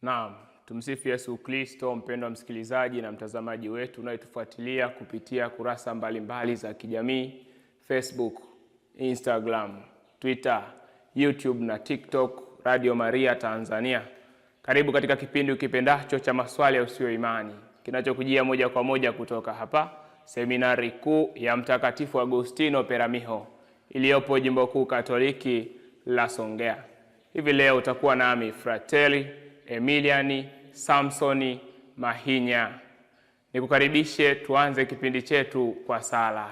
Naam, tumsifu Yesu Kristo. Mpendwa msikilizaji na mtazamaji wetu unayetufuatilia kupitia kurasa mbalimbali za kijamii, Facebook, Instagram, Twitter, YouTube na TikTok, Radio Maria Tanzania. Karibu katika kipindi ukipendacho cha maswali ya usio imani, kinachokujia moja kwa moja kutoka hapa Seminari Kuu ya Mtakatifu Agostino Peramiho iliyopo Jimbo Kuu Katoliki la Songea. Hivi leo utakuwa nami Fratelli Emiliani Samsoni Mahinya. Nikukaribishe tuanze kipindi chetu kwa sala.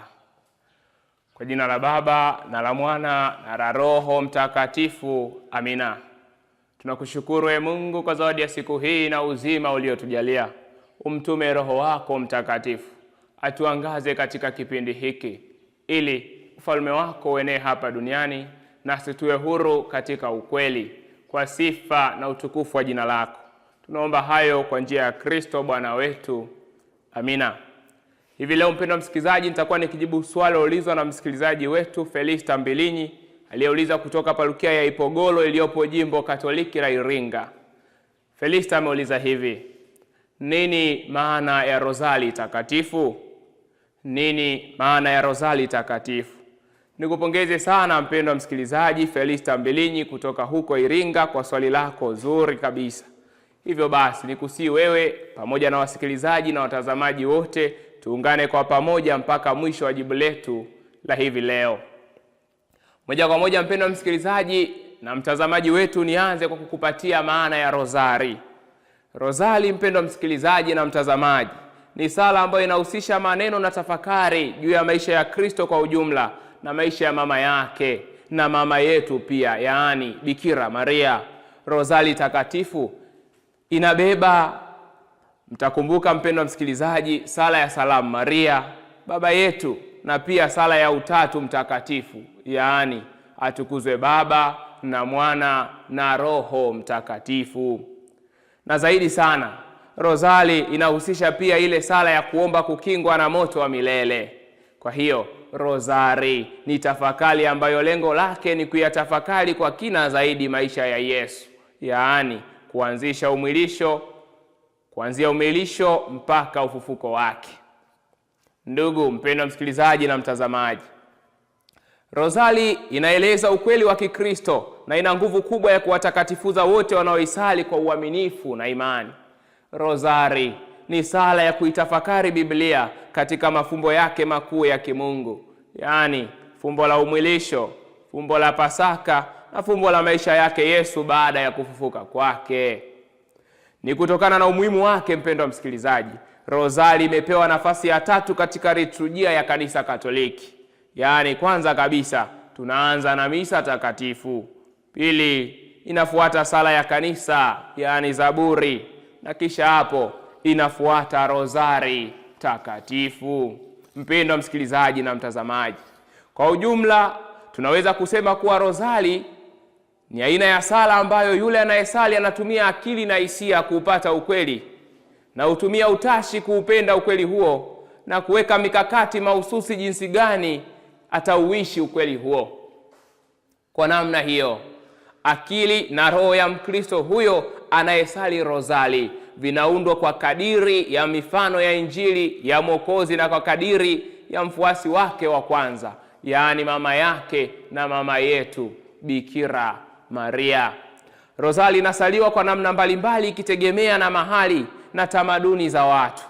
Kwa jina la Baba na la Mwana na la Roho Mtakatifu. Amina. Tunakushukuru Mungu kwa zawadi ya siku hii na uzima uliotujalia. Umtume Roho wako Mtakatifu atuangaze katika kipindi hiki, ili ufalme wako uenee hapa duniani nasi tuwe huru katika ukweli, kwa sifa na utukufu wa jina lako. Tunaomba hayo kwa njia ya Kristo Bwana wetu. Amina. Hivi leo mpendwa msikilizaji, nitakuwa nikijibu swali ulizwa na msikilizaji wetu Felista Mbilinyi, aliyeuliza kutoka parokia ya Ipogolo iliyopo Jimbo Katoliki la Iringa. Felista ameuliza hivi: nini maana ya rozali takatifu? Nini maana ya rozali takatifu? Nikupongeze sana mpendwa msikilizaji Felista Mbilinyi kutoka huko Iringa kwa swali lako zuri kabisa. Hivyo basi nikusii wewe pamoja na wasikilizaji na watazamaji wote tuungane kwa pamoja mpaka mwisho wa jibu letu la hivi leo. Moja kwa moja mpendwa msikilizaji na mtazamaji wetu, nianze kwa kukupatia maana ya rozari. Rozari mpendwa msikilizaji na mtazamaji, ni sala ambayo inahusisha maneno na tafakari juu ya maisha ya Kristo kwa ujumla na maisha ya mama yake na mama yetu pia, yaani Bikira Maria. Rozari takatifu inabeba, mtakumbuka mpendwa msikilizaji, sala ya Salamu Maria Baba yetu, na pia sala ya Utatu Mtakatifu, yaani atukuzwe Baba na Mwana na Roho Mtakatifu. Na zaidi sana, rozari inahusisha pia ile sala ya kuomba kukingwa na moto wa milele. Kwa hiyo rozari ni tafakari ambayo lengo lake ni kuyatafakari kwa kina zaidi maisha ya Yesu, yaani kuanzia umwilisho mpaka ufufuko wake. Ndugu mpendwa msikilizaji na mtazamaji, rozari inaeleza ukweli wa Kikristo na ina nguvu kubwa ya kuwatakatifuza wote wanaoisali kwa uaminifu na imani. Rozari ni sala ya kuitafakari Biblia katika mafumbo yake makuu ya kimungu, yaani fumbo la umwilisho, fumbo la Pasaka na fumbo la maisha yake Yesu baada ya kufufuka kwake. Ni kutokana na umuhimu wake mpendwa msikilizaji, rozari imepewa nafasi ya 3 katika liturujia ya Kanisa Katoliki. Yaani kwanza kabisa tunaanza na misa takatifu, pili inafuata sala ya kanisa yaani zaburi, na kisha hapo inafuata rozari takatifu. Mpendwa msikilizaji na mtazamaji, kwa ujumla tunaweza kusema kuwa rozari ni aina ya sala ambayo yule anayesali anatumia akili na hisia kuupata ukweli, na hutumia utashi kuupenda ukweli huo na kuweka mikakati mahususi jinsi gani atauishi ukweli huo. Kwa namna hiyo, akili na roho ya Mkristo huyo anayesali rozari vinaundwa kwa kadiri ya mifano ya Injili ya Mwokozi na kwa kadiri ya mfuasi wake wa kwanza, yaani mama yake na mama yetu Bikira Maria. Rozari inasaliwa kwa namna mbalimbali ikitegemea na mahali na tamaduni za watu.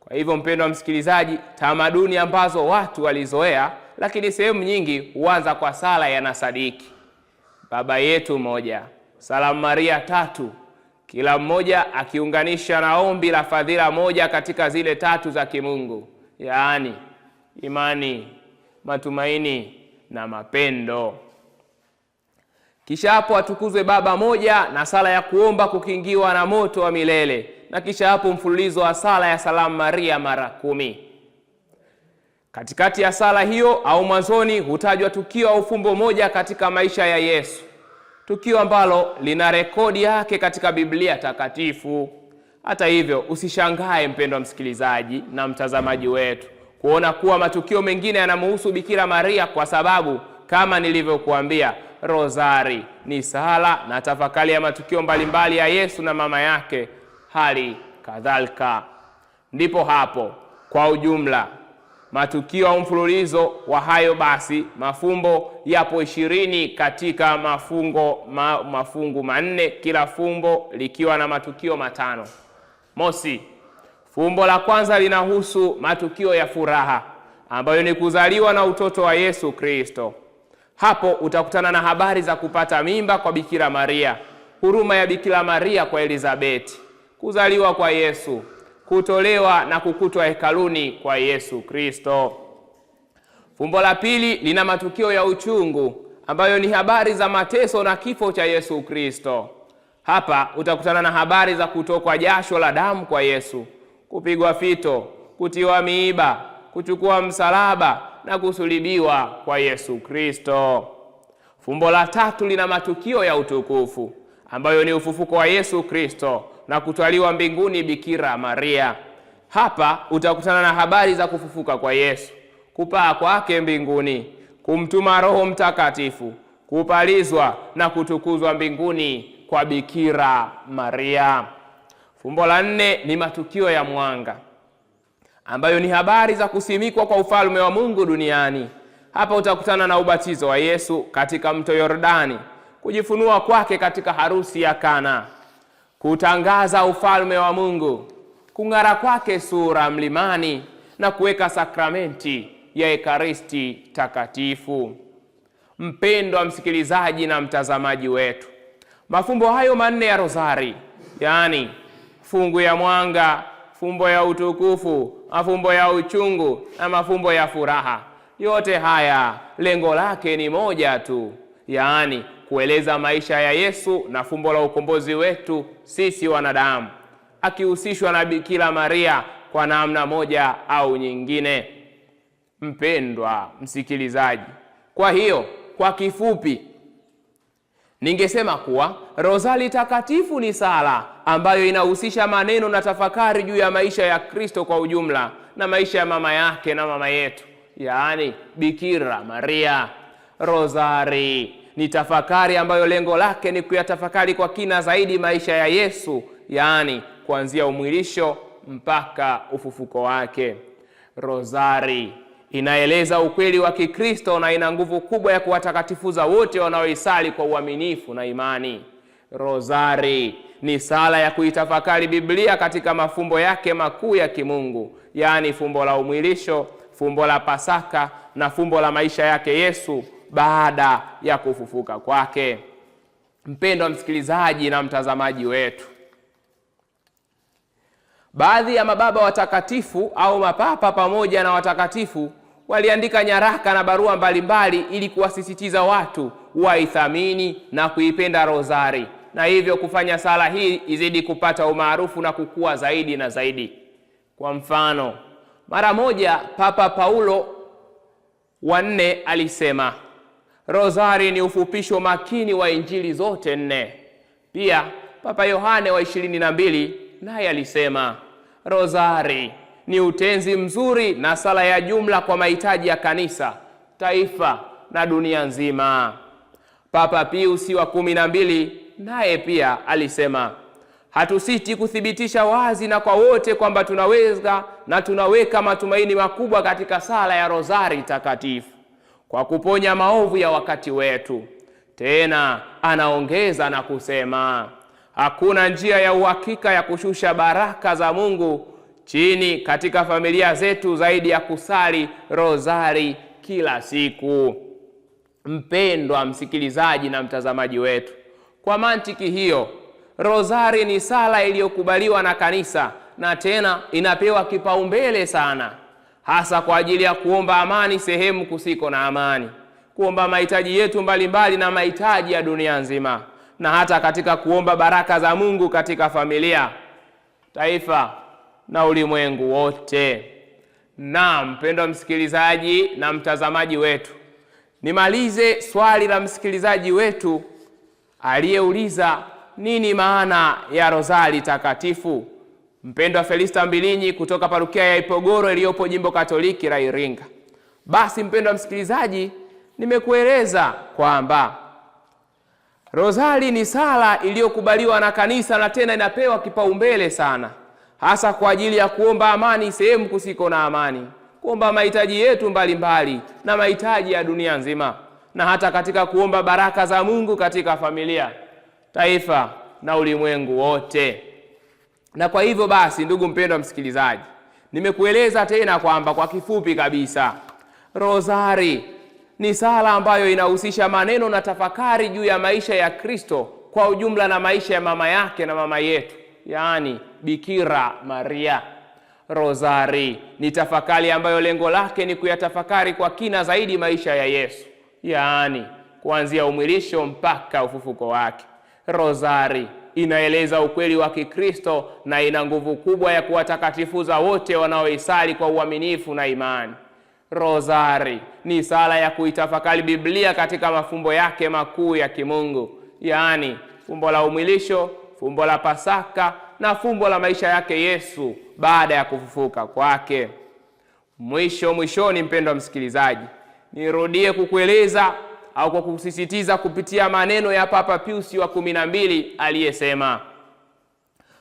Kwa hivyo mpendwa msikilizaji, tamaduni ambazo watu walizoea, lakini sehemu nyingi huanza kwa sala ya nasadiki: Baba yetu moja, Salamu Maria 3, kila mmoja akiunganisha na ombi la fadhila moja katika zile 3 za kimungu, yaani imani, matumaini na mapendo. Kisha hapo atukuzwe Baba moja na sala ya kuomba kukingiwa na moto wa milele, na kisha hapo mfululizo wa sala ya Salamu Maria mara 10. Katikati ya sala hiyo au mwanzoni hutajwa tukio au fumbo moja katika maisha ya Yesu, tukio ambalo lina rekodi yake katika Biblia takatifu. Hata hivyo, usishangae mpendwa msikilizaji na mtazamaji wetu kuona kuwa matukio mengine yanamhusu Bikira Maria, kwa sababu kama nilivyokuambia, rozari ni sala na tafakari ya matukio mbalimbali ya Yesu na mama yake hali kadhalika. Ndipo hapo kwa ujumla matukio au mfululizo wa hayo basi mafumbo yapo 20 katika mafungu manne, kila fumbo likiwa na matukio matano. Mosi, fumbo la kwanza linahusu matukio ya furaha ambayo ni kuzaliwa na utoto wa Yesu Kristo. Hapo utakutana na habari za kupata mimba kwa Bikira Maria, huruma ya Bikira Maria kwa Elizabeti, kuzaliwa kwa Yesu, kutolewa na kukutwa hekaluni kwa Yesu Kristo. Fumbo la pili lina matukio ya uchungu ambayo ni habari za mateso na kifo cha Yesu Kristo. Hapa utakutana na habari za kutokwa jasho la damu kwa Yesu, kupigwa fito, kutiwa miiba, kuchukua msalaba na kusulubiwa kwa Yesu Kristo. Fumbo la tatu lina matukio ya utukufu ambayo ni ufufuko wa Yesu Kristo na kutwaliwa mbinguni Bikira Maria. Hapa utakutana na habari za kufufuka kwa Yesu, kupaa kwake mbinguni, kumtuma Roho Mtakatifu, kupalizwa na kutukuzwa mbinguni kwa Bikira Maria. Fumbo la nne ni matukio ya mwanga ambayo ni habari za kusimikwa kwa ufalme wa Mungu duniani. Hapa utakutana na ubatizo wa Yesu katika mto Yordani, kujifunua kwake katika harusi ya Kana, kutangaza ufalme wa Mungu, kung'ara kwake sura mlimani na kuweka sakramenti ya Ekaristi takatifu. Mpendwa msikilizaji na mtazamaji wetu, mafumbo hayo manne ya rozari, yaani fungu ya mwanga, fumbo ya utukufu, mafumbo ya uchungu na mafumbo ya furaha, yote haya lengo lake ni moja tu, yaani kueleza maisha ya Yesu na fumbo la ukombozi wetu sisi wanadamu, akihusishwa na Bikira Maria kwa namna moja au nyingine. Mpendwa msikilizaji, kwa hiyo kwa kifupi ningesema kuwa rozari takatifu ni sala ambayo inahusisha maneno na tafakari juu ya maisha ya Kristo kwa ujumla na maisha ya mama yake na mama yetu, yaani Bikira Maria. Rozari ni tafakari ambayo lengo lake ni kuyatafakari kwa kina zaidi maisha ya Yesu, yaani kuanzia umwilisho mpaka ufufuko wake. Rozari inaeleza ukweli wa Kikristo na ina nguvu kubwa ya kuwatakatifuza wote wanaoisali kwa uaminifu na imani. Rozari ni sala ya kuitafakari Biblia katika mafumbo yake makuu ya kimungu, yaani fumbo la umwilisho, fumbo la Pasaka na fumbo la maisha yake Yesu baada ya kufufuka kwake. Mpendwa msikilizaji na mtazamaji wetu, baadhi ya mababa watakatifu au mapapa pamoja na watakatifu waliandika nyaraka na barua mbalimbali ili kuwasisitiza watu waithamini na kuipenda rozari, na hivyo kufanya sala hii izidi kupata umaarufu na kukua zaidi na zaidi. Kwa mfano, mara moja Papa Paulo wa 4 alisema rozari ni ufupisho makini wa Injili zote 4. Pia Papa Yohane wa 22 naye alisema rozari ni utenzi mzuri na sala ya jumla kwa mahitaji ya kanisa, taifa na dunia nzima. Papa Pius wa 12 naye pia alisema hatusiti kuthibitisha wazi na kwa wote kwamba tunaweza na tunaweka matumaini makubwa katika sala ya rozari takatifu kwa kuponya maovu ya wakati wetu. Tena anaongeza na kusema hakuna njia ya uhakika ya kushusha baraka za Mungu chini katika familia zetu zaidi ya kusali rozari kila siku. Mpendwa msikilizaji na mtazamaji wetu, kwa mantiki hiyo, rozari ni sala iliyokubaliwa na kanisa na tena inapewa kipaumbele sana, hasa kwa ajili ya kuomba amani sehemu kusiko na amani, kuomba mahitaji yetu mbalimbali na mahitaji ya dunia nzima, na hata katika kuomba baraka za Mungu katika familia, taifa na ulimwengu wote. Na mpendwa msikilizaji na mtazamaji wetu, nimalize swali la msikilizaji wetu aliyeuliza nini maana ya rozari takatifu, mpendwa Felista Mbilinyi kutoka parokia ya Ipogoro iliyopo Jimbo Katoliki la Iringa. Basi mpendwa msikilizaji, nimekueleza kwamba rozari ni sala iliyokubaliwa na kanisa na tena inapewa kipaumbele sana, hasa kwa ajili ya kuomba amani sehemu kusiko na amani, kuomba mahitaji yetu mbalimbali na mahitaji ya dunia nzima, na hata katika kuomba baraka za Mungu katika familia, taifa na ulimwengu wote. Na kwa hivyo basi, ndugu mpendwa msikilizaji, nimekueleza tena kwamba kwa kifupi kabisa, rozari ni sala ambayo inahusisha maneno na tafakari juu ya maisha ya Kristo kwa ujumla na maisha ya mama yake na mama yetu, yaani Bikira Maria. Rozari ni tafakari ambayo lengo lake ni kuyatafakari kwa kina zaidi maisha ya Yesu, yaani kuanzia umwilisho mpaka ufufuko wake. Rozari inaeleza ukweli wa Kikristo na ina nguvu kubwa ya kuwatakatifuza wote wanaoisali kwa uaminifu na imani. Rozari ni sala ya kuitafakari Biblia katika mafumbo yake makuu ya kimungu, yaani fumbo la umwilisho, fumbo la Pasaka na fumbo la maisha yake Yesu baada ya kufufuka kwake. Mwishoni mpendwa msikilizaji, nirudie kukueleza au kwa kusisitiza kupitia maneno ya Papa Pius wa 12 aliyesema,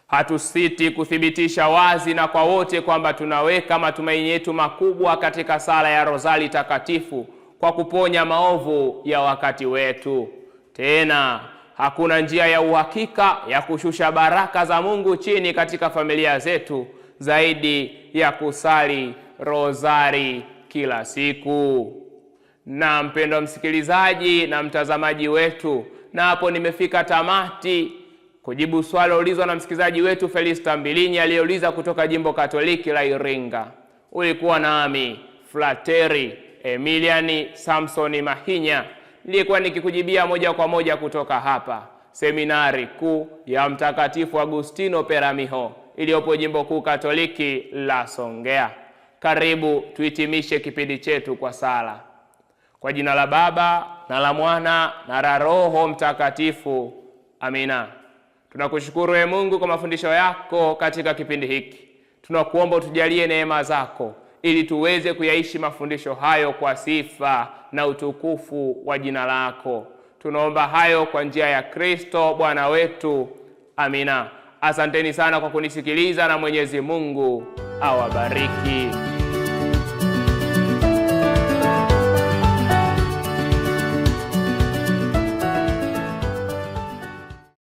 hatusiti kuthibitisha wazi na kwa wote kwamba tunaweka matumaini yetu makubwa katika sala ya rozari takatifu kwa kuponya maovu ya wakati wetu. Tena hakuna njia ya uhakika ya kushusha baraka za Mungu chini katika familia zetu zaidi ya kusali rozari kila siku. Na mpendwa msikilizaji na mtazamaji wetu, na hapo nimefika tamati kujibu swali ulizwa na msikilizaji wetu Felista Mbilinyi aliyeuliza kutoka Jimbo Katoliki la Iringa. Ulikuwa nami Frateri Emiliani Samson Mahinya, nilikuwa nikikujibia moja kwa moja kutoka hapa Seminari Kuu ya Mtakatifu Agustino Peramiho iliyopo Jimbo Kuu Katoliki la Songea. Karibu tuhitimishe kipindi chetu kwa sala. Kwa jina la Baba na la Mwana na la Roho Mtakatifu. Amina. Tunakushukuru Ee Mungu kwa mafundisho yako katika kipindi hiki. Tunakuomba utujalie neema zako ili tuweze kuyaishi mafundisho hayo kwa sifa na utukufu wa jina lako. Tunaomba hayo kwa njia ya Kristo Bwana wetu. Amina. Asanteni sana kwa kunisikiliza na Mwenyezi Mungu awabariki.